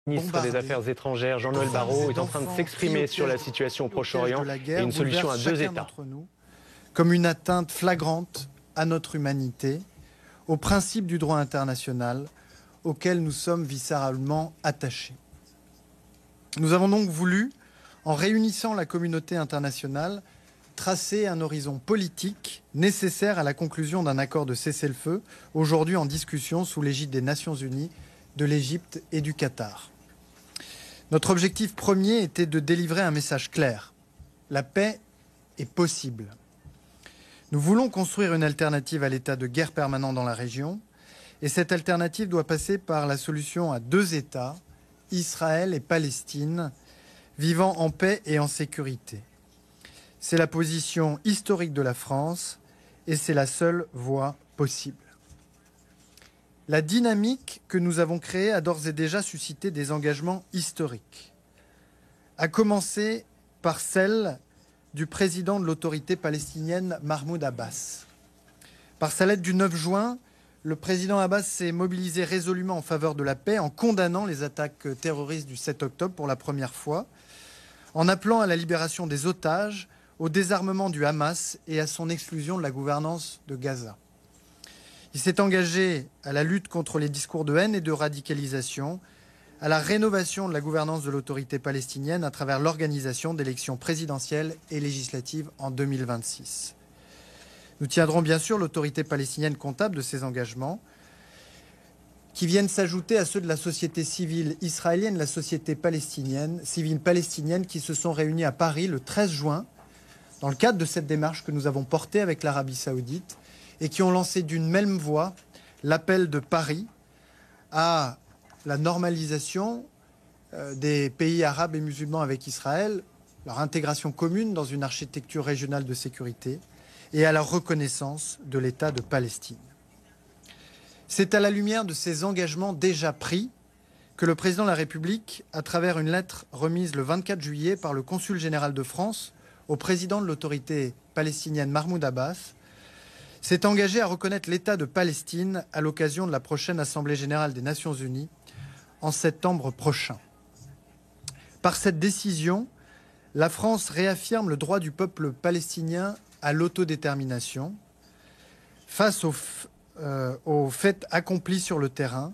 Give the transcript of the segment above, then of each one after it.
Le ministre des Affaires étrangères, Jean-Noël Barrot, est en train de s'exprimer sur la situation au Proche-Orient et une solution à deux États. Comme une atteinte flagrante à notre humanité, aux principes du droit international auxquels nous sommes viscéralement attachés. Nous avons donc voulu, en réunissant la communauté internationale, tracer un horizon politique nécessaire à la conclusion d'un accord de cessez-le-feu, aujourd'hui en discussion sous l'égide des Nations Unies, de l'Égypte et du Qatar. Notre objectif premier était de délivrer un message clair. La paix est possible. Nous voulons construire une alternative à l'état de guerre permanent dans la région, et cette alternative doit passer par la solution à deux États, Israël et Palestine, vivant en paix et en sécurité. C'est la position historique de la France et c'est la seule voie possible. La dynamique que nous avons créée a d'ores et déjà suscité des engagements historiques, à commencer par celle du président de l'autorité palestinienne Mahmoud Abbas. Par sa lettre du 9 juin, le président Abbas s'est mobilisé résolument en faveur de la paix en condamnant les attaques terroristes du 7 octobre pour la première fois, en appelant à la libération des otages, au désarmement du Hamas et à son exclusion de la gouvernance de Gaza. Il s'est engagé à la lutte contre les discours de haine et de radicalisation, à la rénovation de la gouvernance de l'autorité palestinienne à travers l'organisation d'élections présidentielles et législatives en 2026. Nous tiendrons bien sûr l'autorité palestinienne comptable de ces engagements qui viennent s'ajouter à ceux de la société civile israélienne, la société civile palestinienne qui se sont réunis à Paris le 13 juin dans le cadre de cette démarche que nous avons portée avec l'Arabie saoudite et qui ont lancé d'une même voix l'appel de Paris à la normalisation des pays arabes et musulmans avec Israël, leur intégration commune dans une architecture régionale de sécurité et à la reconnaissance de l'État de Palestine. C'est à la lumière de ces engagements déjà pris que le président de la République, à travers une lettre remise le 24 juillet par le consul général de France au président de l'autorité palestinienne Mahmoud Abbas, s'est engagé à reconnaître l'État de Palestine à l'occasion de la prochaine Assemblée générale des Nations unies en septembre prochain. Par cette décision, la France réaffirme le droit du peuple palestinien à l'autodétermination face aux faits accomplis sur le terrain,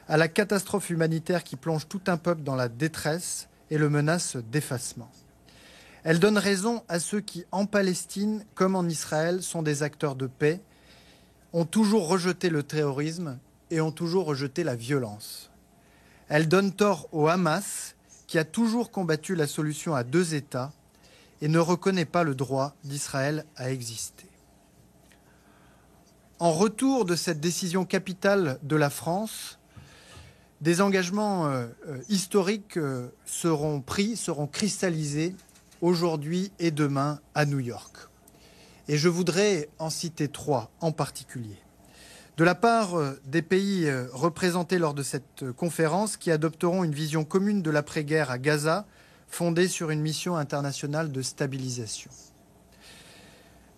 à la catastrophe humanitaire qui plonge tout un peuple dans la détresse et le menace d'effacement. Elle donne raison à ceux qui, en Palestine comme en Israël, sont des acteurs de paix, ont toujours rejeté le terrorisme et ont toujours rejeté la violence. Elle donne tort au Hamas, qui a toujours combattu la solution à deux États et ne reconnaît pas le droit d'Israël à exister. En retour de cette décision capitale de la France, des engagements historiques seront cristallisés aujourd'hui et demain à New York. Et je voudrais en citer trois en particulier. De la part des pays représentés lors de cette conférence qui adopteront une vision commune de l'après-guerre à Gaza, fondée sur une mission internationale de stabilisation.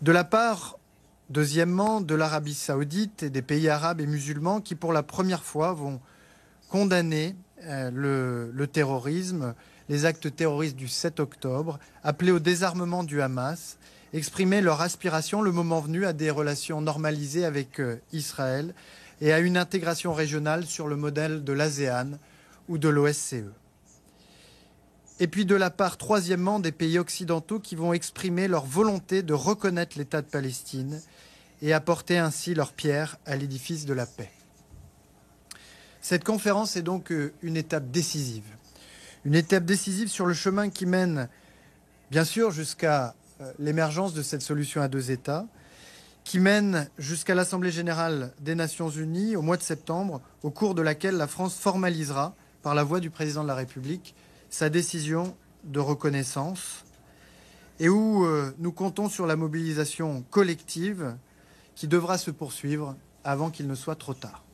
De la part, deuxièmement, de l'Arabie saoudite et des pays arabes et musulmans qui, pour la première fois, vont condamner le terrorisme, les actes terroristes du 7 octobre, appeler au désarmement du Hamas, exprimer leur aspiration, le moment venu, à des relations normalisées avec Israël et à une intégration régionale sur le modèle de l'ASEAN ou de l'OSCE. Et puis de la part, troisièmement, des pays occidentaux qui vont exprimer leur volonté de reconnaître l'État de Palestine et apporter ainsi leur pierre à l'édifice de la paix. Cette conférence est donc une étape décisive. Une étape décisive sur le chemin qui mène, bien sûr, jusqu'à l'émergence de cette solution à deux États, qui mène jusqu'à l'Assemblée générale des Nations unies au mois de septembre, au cours de laquelle la France formalisera, par la voix du président de la République, sa décision de reconnaissance, et où nous comptons sur la mobilisation collective qui devra se poursuivre avant qu'il ne soit trop tard.